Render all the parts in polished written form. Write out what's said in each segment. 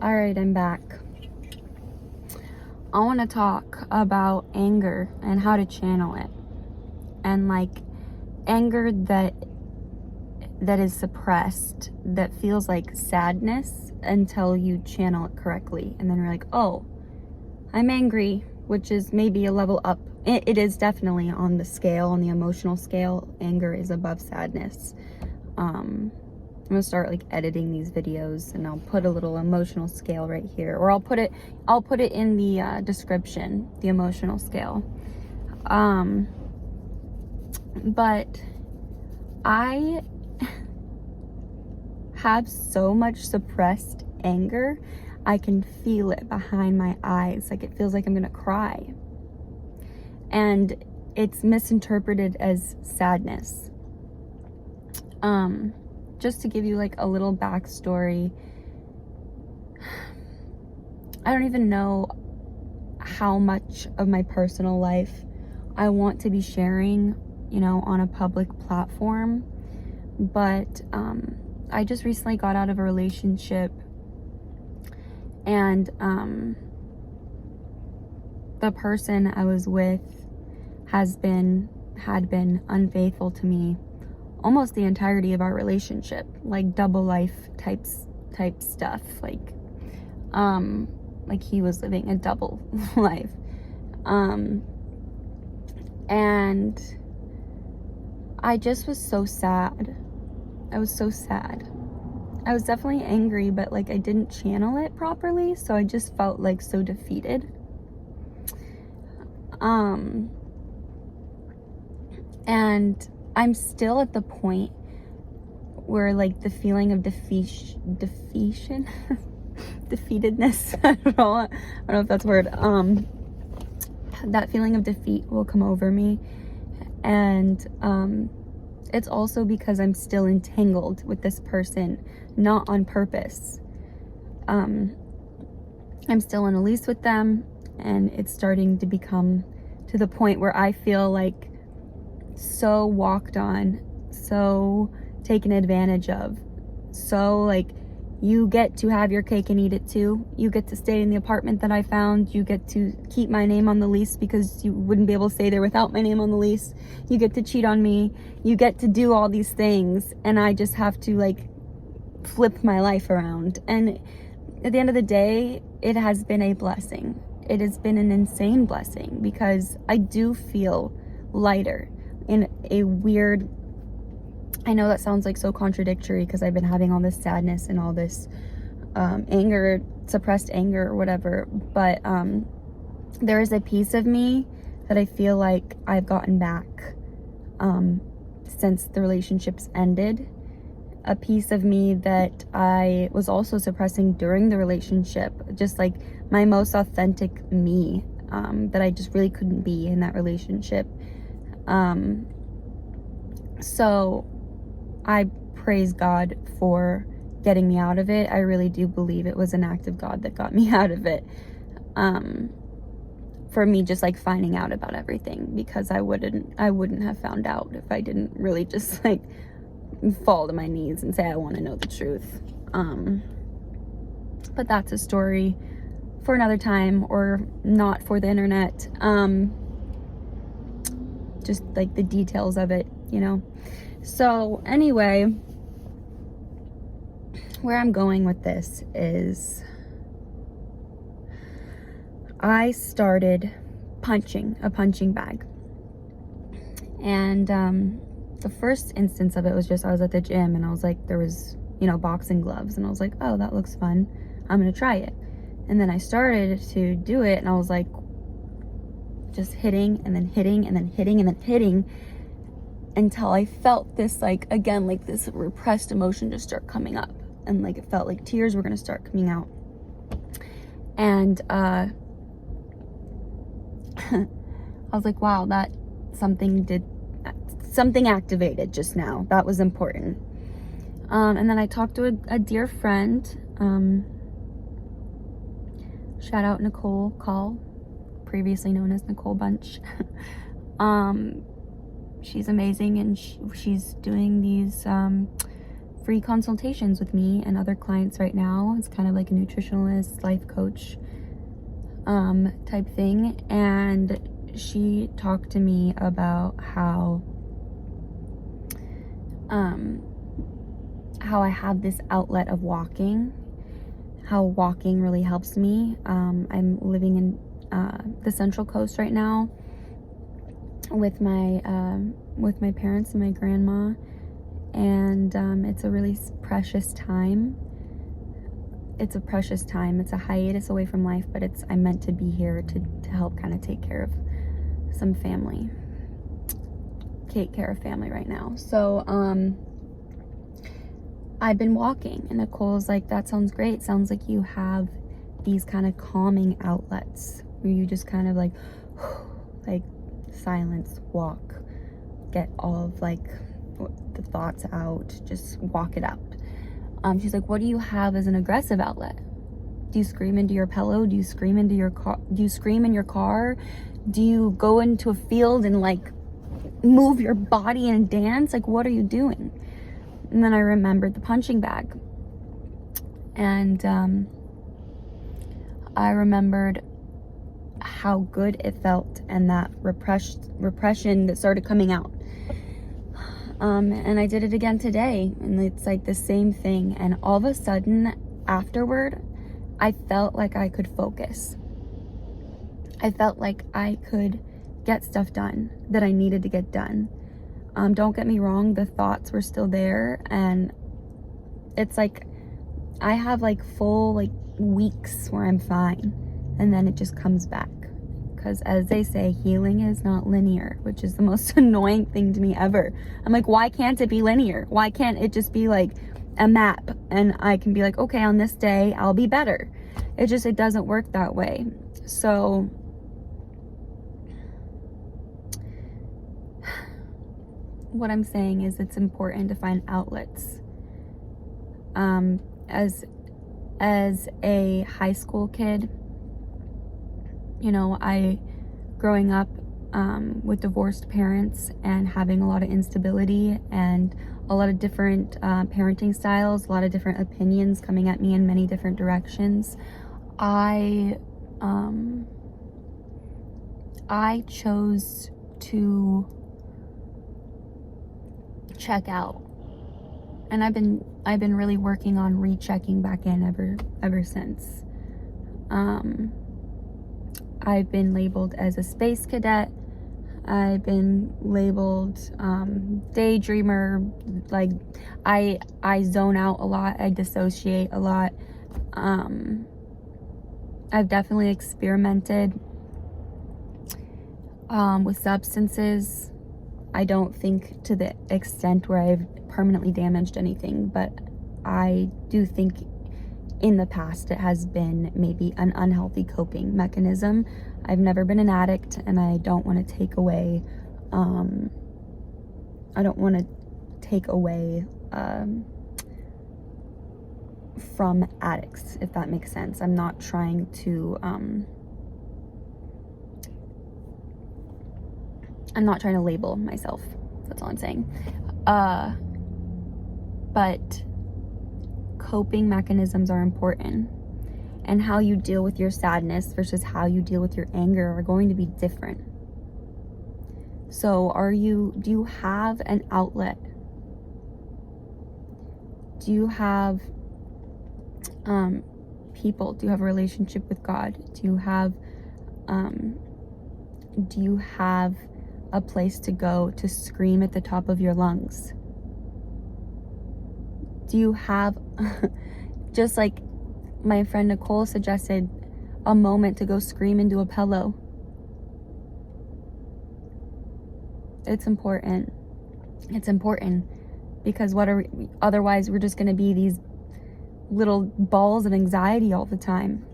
All right, I'm back. I want to talk about anger and how to channel it. And like anger that is suppressed, that feels like sadness until you channel it correctly. And then you're like, oh, I'm angry, which is maybe a level up. It is definitely on the scale, on the emotional scale. Anger is above sadness. I'm gonna start like editing these videos, and I'll put a little emotional scale right here, or I'll put it in the description, the emotional scale. But I have so much suppressed anger. I can feel it behind my eyes. Like it feels like I'm gonna cry. And it's misinterpreted as sadness. Just to give you like a little backstory, I don't even know how much of my personal life I want to be sharing, you know, on a public platform. But I just recently got out of a relationship, and the person I was with had been unfaithful to me almost the entirety of our relationship, like double life type stuff, like he was living a double life, and I just was so sad. I was so sad. I was definitely angry, but like I didn't channel it properly, so I just felt like so defeated. And I'm still at the point where like the feeling of defeatedness, I don't know if that's a word. That feeling of defeat will come over me, and it's also because I'm still entangled with this person, not on purpose. I'm still on a lease with them, and it's starting to become to the point where I feel like so walked on, so taken advantage of, so like you get to have your cake and eat it too. You get to stay in the apartment that I found. You get to keep my name on the lease because you wouldn't be able to stay there without my name on the lease. You get to cheat on me. You get to do all these things, and I just have to like flip my life around. And at the end of the day, it has been a blessing. It has been an insane blessing, because I do feel lighter in a weird, I know that sounds like so contradictory because I've been having all this sadness and all this anger, suppressed anger or whatever, but there is a piece of me that I feel like I've gotten back since the relationships ended. A piece of me that I was also suppressing during the relationship, just like my most authentic me, that I just really couldn't be in that relationship. So I praise God for getting me out of it. I really do believe it was an act of God that got me out of it. For me just like finding out about everything, because I wouldn't have found out if I didn't really just like fall to my knees and say I want to know the truth. But that's a story for another time, or not for the internet. Just like the details of it, you know. So anyway, where I'm going with this is I started punching a punching bag. And the first instance of it was just I was at the gym, and I was like, there was, you know, boxing gloves, and I was like, oh, that looks fun. I'm going to try it. And then I started to do it, and I was like just hitting and then hitting and then hitting and then hitting, until I felt this, like, again, like this repressed emotion just start coming up, and like it felt like tears were going to start coming out. And I was like, wow, that something activated just now. That was important. And then I talked to a dear friend, shout out Nicole Call, previously known as Nicole Bunch. She's amazing, and she's doing these free consultations with me and other clients right now. It's kind of like a nutritionalist, life coach type thing. And she talked to me about how I have this outlet of walking, how walking really helps me. I'm living in the Central Coast right now with my parents and my grandma, and it's a really precious time. It's a precious time. It's a hiatus away from life, but I'm meant to be here to help kind of take care of family right now. So I've been walking, and Nicole's like, that sounds great. Sounds like you have these kind of calming outlets where you just kind of like silence, walk, get all of like the thoughts out, just walk it out. She's like, what do you have as an aggressive outlet? Do you scream into your pillow? Do you scream into your car? Do you scream in your car? Do you go into a field and like move your body and dance? Like, what are you doing? And then I remembered the punching bag, and I remembered how good it felt, and that repression that started coming out. And I did it again today, and it's like the same thing. And all of a sudden, afterward, I felt like I could focus. I felt like I could get stuff done that I needed to get done. Don't get me wrong, the thoughts were still there, and it's like I have like full like weeks where I'm fine, and then it just comes back. Because as they say, healing is not linear, which is the most annoying thing to me ever. I'm like, why can't it be linear? Why can't it just be like a map, and I can be like, okay, on this day I'll be better? It doesn't work that way. So what I'm saying is, it's important to find outlets. As a high school kid, you know, growing up with divorced parents and having a lot of instability and a lot of different parenting styles, a lot of different opinions coming at me in many different directions, I chose to check out, and I've been really working on rechecking back in ever since. I've been labeled as a space cadet. I've been labeled daydreamer. Like I zone out a lot. I dissociate a lot. I've definitely experimented with substances. I don't think to the extent where I've permanently damaged anything, but I do think in the past it has been maybe an unhealthy coping mechanism. I've never been an addict, and I don't want to take away from addicts, if that makes sense. I'm not trying to label myself. That's all I'm saying. But coping mechanisms are important, and how you deal with your sadness versus how you deal with your anger are going to be different. So do you have an outlet? Do you have people? Do you have a relationship with God? Do you have a place to go to scream at the top of your lungs? Do you have, just like my friend Nicole suggested, a moment to go scream into a pillow? It's important. It's important, because otherwise we're just going to be these little balls of anxiety all the time,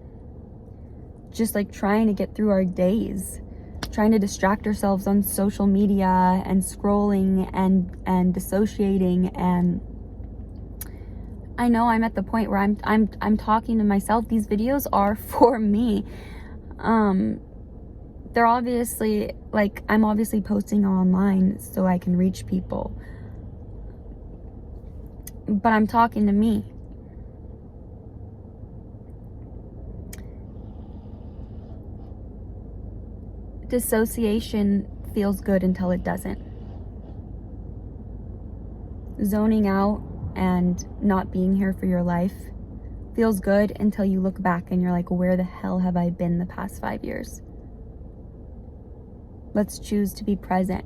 just like trying to get through our days, trying to distract ourselves on social media and scrolling and dissociating. And I know I'm at the point where I'm talking to myself. These videos are for me. They're obviously, like, I'm obviously posting online so I can reach people. but I'm talking to me. Dissociation feels good until it doesn't. Zoning out and not being here for your life feels good until you look back and you're like, where the hell have I been the past 5 years? Let's choose to be present.